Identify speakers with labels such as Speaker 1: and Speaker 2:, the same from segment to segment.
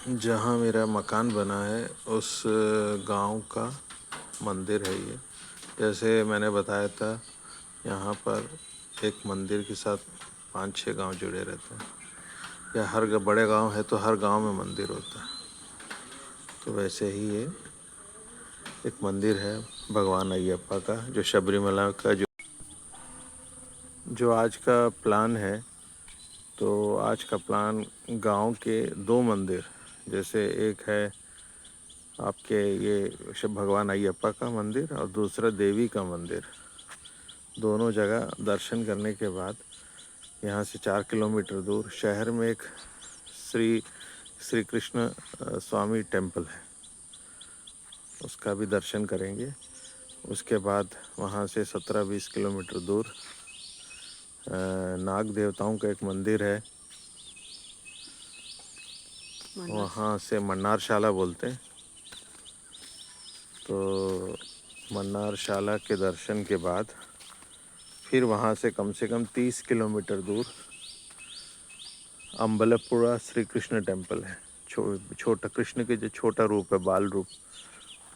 Speaker 1: जहाँ मेरा मकान बना है उस गांव का मंदिर है ये। जैसे मैंने बताया था, यहाँ पर एक मंदिर के साथ 5-6 गांव जुड़े रहते हैं, या हर बड़े गांव है तो हर गांव में मंदिर होता है। तो वैसे ही ये एक मंदिर है भगवान अयप्पा का, जो शबरीमला का जो आज का प्लान है। तो आज का प्लान गांव के 2 मंदिर, जैसे एक है आपके ये भगवान अयप्पा का मंदिर और दूसरा देवी का मंदिर, दोनों जगह दर्शन करने के बाद यहाँ से 4 किलोमीटर दूर शहर में एक श्री कृष्ण स्वामी टेम्पल है, उसका भी दर्शन करेंगे। उसके बाद वहाँ से 17-20 किलोमीटर दूर नाग देवताओं का एक मंदिर है, वहाँ से मन्नारशाला बोलते हैं। तो मन्नारशाला के दर्शन के बाद फिर वहाँ से कम 30 किलोमीटर दूर अम्बलपुरा श्री कृष्ण टेम्पल है। छोटा कृष्ण के जो छोटा रूप है, बाल रूप,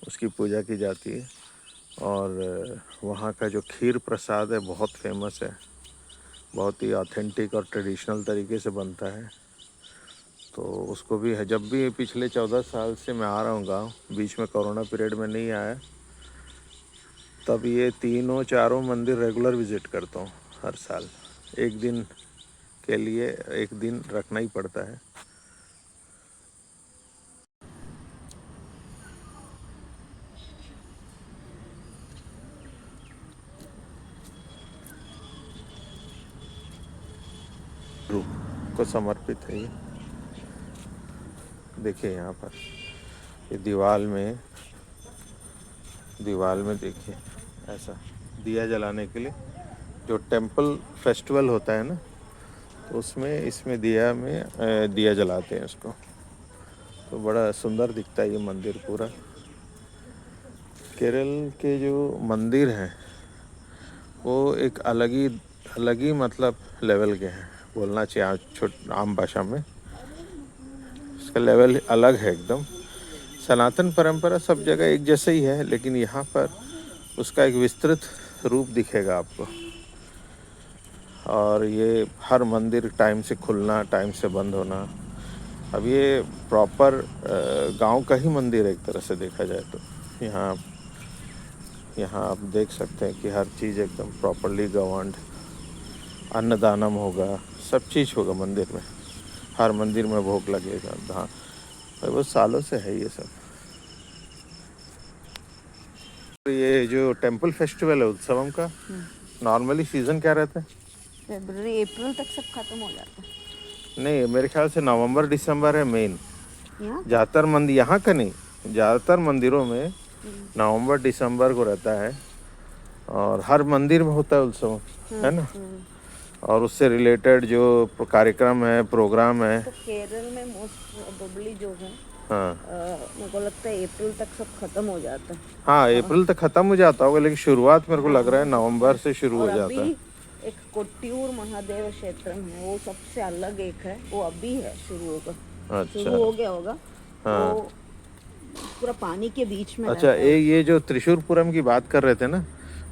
Speaker 1: उसकी पूजा की जाती है। और वहाँ का जो खीर प्रसाद है बहुत फेमस है, बहुत ही ऑथेंटिक और ट्रेडिशनल तरीके से बनता है। तो उसको भी है, जब भी पिछले 14 साल से मैं आ रहा हूँ गाँव, बीच में कोरोना पीरियड में नहीं आया, तब ये तीनों चारों मंदिर रेगुलर विज़िट करता हूँ हर साल। एक दिन के लिए एक दिन रखना ही पड़ता है। रूप को समर्पित है ये। देखिए यहाँ पर ये दीवार में देखिए ऐसा दिया जलाने के लिए, जो टेम्पल फेस्टिवल होता है ना, तो उसमें इसमें दिया जलाते हैं इसको। तो बड़ा सुंदर दिखता है ये मंदिर पूरा। केरल के जो मंदिर हैं वो एक अलग ही मतलब लेवल के हैं, बोलना चाहिए आम भाषा में। इसका लेवल अलग है एकदम। सनातन परंपरा सब जगह एक जैसे ही है, लेकिन यहाँ पर उसका एक विस्तृत रूप दिखेगा आपको। और ये हर मंदिर टाइम से खुलना, टाइम से बंद होना। अब ये प्रॉपर गांव का ही मंदिर है एक तरह से देखा जाए तो। यहाँ आप देख सकते हैं कि हर चीज़ एकदम प्रॉपरली गवर्नड। अन्नदानम होगा, सब चीज़ होगा मंदिर में, हर मंदिर में भोग लगेगा। हाँ, वो सालों से है ये सब। ये जो टेम्पल फेस्टिवल है उत्सवम का, नॉर्मली सीज़न क्या रहता है?
Speaker 2: फरवरी अप्रैल तक सब खत्म हो जाता है।
Speaker 1: नहीं, मेरे ख्याल से नवंबर दिसंबर है मेन।
Speaker 2: यहाँ
Speaker 1: यहाँ का नहीं, ज़्यादातर मंदिरों में नवंबर दिसंबर को रहता है। और हर मंदिर में होता है उत्सव, है ना। और उससे रिलेटेड जो कार्यक्रम है, प्रोग्राम है,
Speaker 2: तो केरल में मोस्ट प्रोबेबली जो है,
Speaker 1: हाँ
Speaker 2: मेरे को लगता है अप्रैल तक सब खत्म हो जाता है।
Speaker 1: हाँ, अप्रैल तक ख़त्म हो जाता होगा, लेकिन शुरुआत मेरे को लग रहा है नवंबर से शुरू हो जाता है।
Speaker 2: एक कोट्टियूर महादेव क्षेत्र है, वो सबसे अलग एक है, वो अभी है शुरू होगा।
Speaker 1: अच्छा,
Speaker 2: शुरू हो गया होगा।
Speaker 1: हाँ।
Speaker 2: वो पूरा पानी के बीच में
Speaker 1: अच्छा,
Speaker 2: रहता है।
Speaker 1: ये जो त्रिशूरपुरम की बात कर रहे थे ना,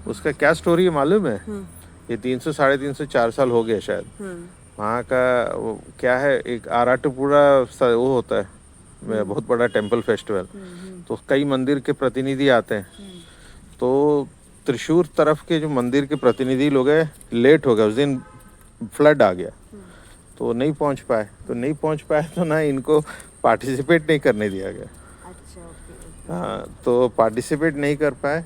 Speaker 1: उसका क्या स्टोरी है मालूम है? ये 300 साढ़े 300 4 साल हो गए शायद। वहाँ का वो क्या है, एक आराटुपुरा वो होता है, बहुत बड़ा टेम्पल फेस्टिवल। तो कई मंदिर के प्रतिनिधि आते हैं। तो त्रिशूर तरफ के जो मंदिर के प्रतिनिधि लोग हैं, लेट हो गए उस दिन, फ्लड आ गया, तो नहीं पहुँच पाए तो ना इनको पार्टिसिपेट नहीं करने दिया गया।
Speaker 2: अच्छा,
Speaker 1: हाँ, तो पार्टिसिपेट नहीं कर पाए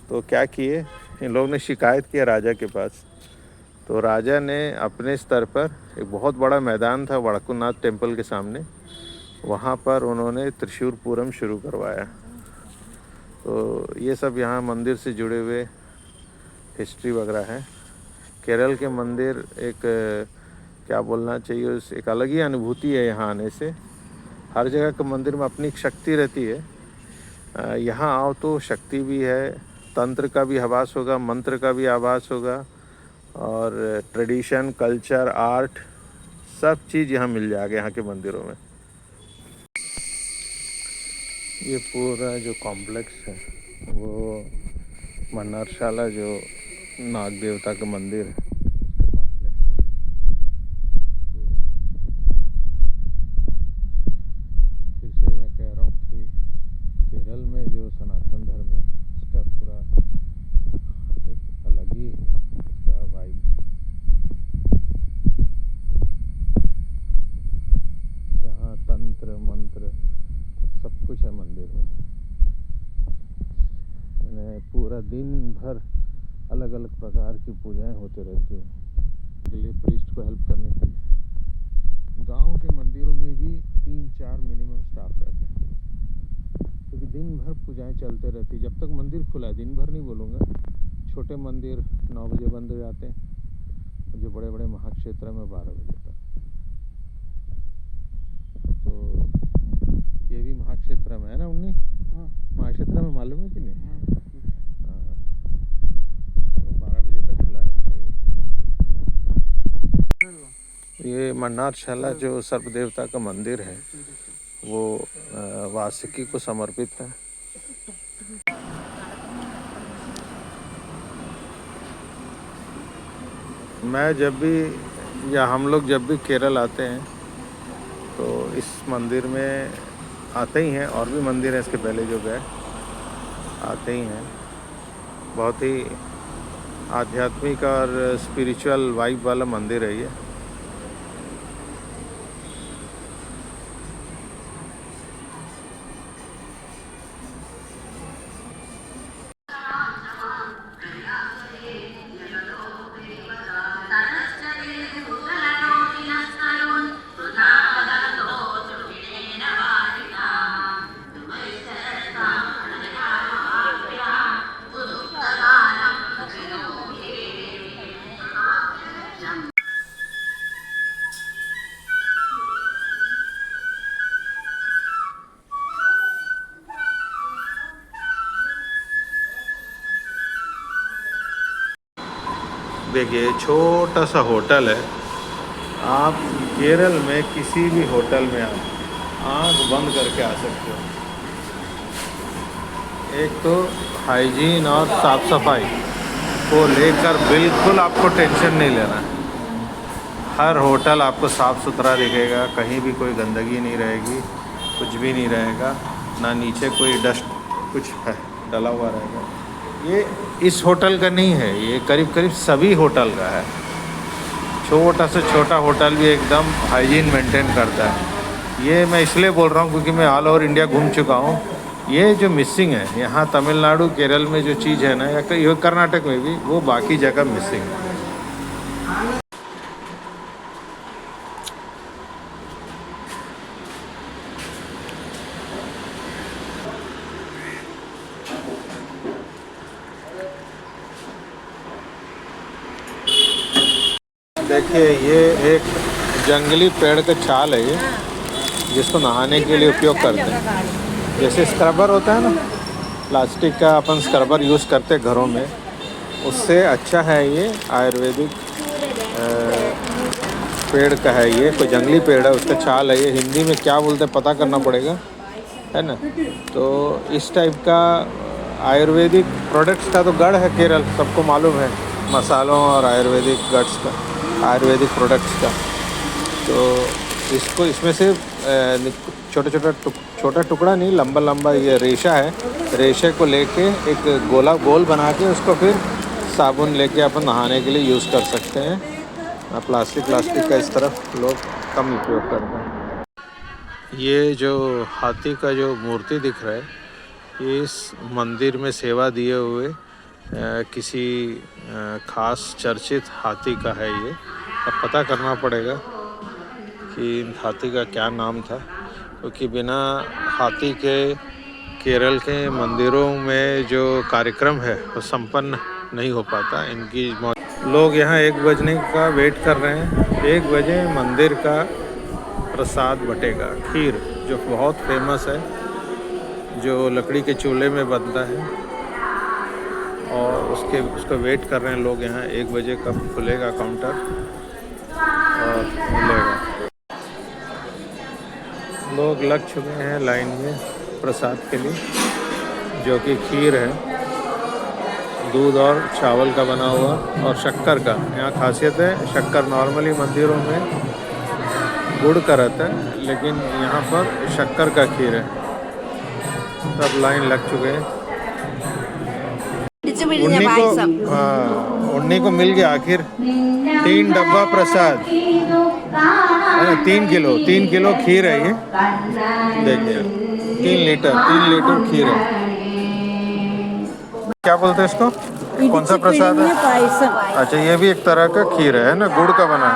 Speaker 1: तो क्या किए, इन लोगों ने शिकायत किया राजा के पास। तो राजा ने अपने स्तर पर, एक बहुत बड़ा मैदान था वड़कुनाथ टेम्पल के सामने, वहाँ पर उन्होंने त्रिशूरपुरम शुरू करवाया। तो ये सब यहाँ मंदिर से जुड़े हुए हिस्ट्री वगैरह है। केरल के मंदिर एक क्या बोलना चाहिए, उस एक अलग ही अनुभूति है यहाँ आने से। हर जगह के मंदिर में अपनी एक शक्ति रहती है। यहाँ आओ तो शक्ति भी है, तंत्र का भी आभास होगा, मंत्र का भी आभास होगा, और ट्रेडिशन, कल्चर, आर्ट, सब चीज़ यहाँ मिल जाएगा यहाँ के मंदिरों में। ये पूरा जो कॉम्प्लेक्स है वो मन्नारशाला जो नाग देवता का मंदिर है उसका कॉम्प्लेक्स है ये पूरा। फिर से मैं कह रहा हूँ कि केरल में जो सनातन धर्म है उसका पूरा एक अलग ही उसका वाइब है। यहाँ तंत्र मंत्र सब कुछ है मंदिर में। मैंने पूरा दिन भर अलग अलग प्रकार की पूजाएं होती रहती हैं के लिए, प्रीस्ट को हेल्प करने के लिए। गांव के मंदिरों में भी 3-4 मिनिमम स्टाफ रहते हैं क्योंकि दिन भर पूजाएं चलते रहती। जब तक मंदिर खुला है, दिन भर नहीं बोलूँगा, छोटे मंदिर 9 बजे बंद हो जाते हैं, जो बड़े बड़े महाक्षेत्र में 12 बजे तक। तो ये भी महाक्षेत्र में है ना उन्नी?
Speaker 3: हाँ।
Speaker 1: महाक्षेत्र में मालूम है कि नहीं?
Speaker 3: हाँ।
Speaker 1: हाँ, तो 12 बजे तक खुला रहता है ये मन्नारशाला जो सर्प देवता का मंदिर है वो वासुकी को समर्पित है। मैं जब भी या हम लोग जब भी केरल आते हैं तो इस मंदिर में आते ही हैं, और भी मंदिर हैं इसके पहले जो गए आते ही हैं। बहुत ही आध्यात्मिक और स्पिरिचुअल वाइब वाला मंदिर है ये। देखिए छोटा सा होटल है। आप केरल में किसी भी होटल में आप आँख बंद करके आ सकते हो। एक तो हाइजीन और साफ़ सफाई को लेकर बिल्कुल आपको टेंशन नहीं लेना है। हर होटल आपको साफ़ सुथरा दिखेगा, कहीं भी कोई गंदगी नहीं रहेगी, कुछ भी नहीं रहेगा, ना नीचे कोई डस्ट कुछ है डला हुआ रहेगा। ये इस होटल का नहीं है, ये करीब करीब सभी होटल का है। छोटा से छोटा होटल भी एकदम हाइजीन मेंटेन करता है। ये मैं इसलिए बोल रहा हूँ क्योंकि मैं ऑल ओवर इंडिया घूम चुका हूँ। ये जो मिसिंग है यहाँ तमिलनाडु केरल में जो चीज़ है ना, या कर्नाटक में भी, वो बाकी जगह मिसिंग है। देखिए ये एक जंगली पेड़ का छाल है ये, जिसको नहाने के लिए उपयोग करते हैं। जैसे स्क्रबर होता है ना, प्लास्टिक का अपन स्क्रबर यूज़ करते हैं घरों में, उससे अच्छा है ये आयुर्वेदिक पेड़ का है। ये कोई जंगली पेड़ है, उसका छाल है ये। हिंदी में क्या बोलते हैं पता करना पड़ेगा, है ना। तो इस टाइप का आयुर्वेदिक प्रोडक्ट्स का तो गढ़ है केरल, सबको मालूम है, मसालों और आयुर्वेदिक गट्स का, आयुर्वेदिक प्रोडक्ट्स का। तो इसको इसमें से छोटा टुकड़ा नहीं, लंबा लंबा ये रेशा है, रेशे को लेके एक गोल बना के उसको फिर साबुन लेके अपन नहाने के लिए यूज़ कर सकते हैं। प्लास्टिक का इस तरफ लोग कम उपयोग करते हैं। ये जो हाथी का जो मूर्ति दिख रहा है, इस मंदिर में सेवा दिए हुए किसी खास चर्चित हाथी का है ये। अब पता करना पड़ेगा कि हाथी का क्या नाम था, क्योंकि बिना हाथी के केरल के मंदिरों में जो कार्यक्रम है वो संपन्न नहीं हो पाता। इनकी लोग यहाँ 1 बजने का वेट कर रहे हैं। 1 बजे मंदिर का प्रसाद बटेगा, खीर, जो बहुत फेमस है, जो लकड़ी के चूल्हे में बनता है, और उसका वेट कर रहे हैं लोग यहाँ। 1 बजे कब खुलेगा काउंटर और मिलेगा। लोग लग चुके हैं लाइन में। प्रसाद के लिए, जो कि खीर है, दूध और चावल का बना हुआ और शक्कर का। यहाँ खासियत है, शक्कर नॉर्मली मंदिरों में गुड़ का रहता है, लेकिन यहाँ पर शक्कर का खीर है। सब लाइन लग चुके हैं। उन्नी को मिल गया आखिर 3 डब्बा प्रसाद है ना, 3 किलो खीर है ये, देखिए 3 लीटर खीर है। क्या बोलते हैं इसको, कौन सा प्रसाद है? अच्छा, ये भी एक तरह का खीर है ना, गुड़ का बना।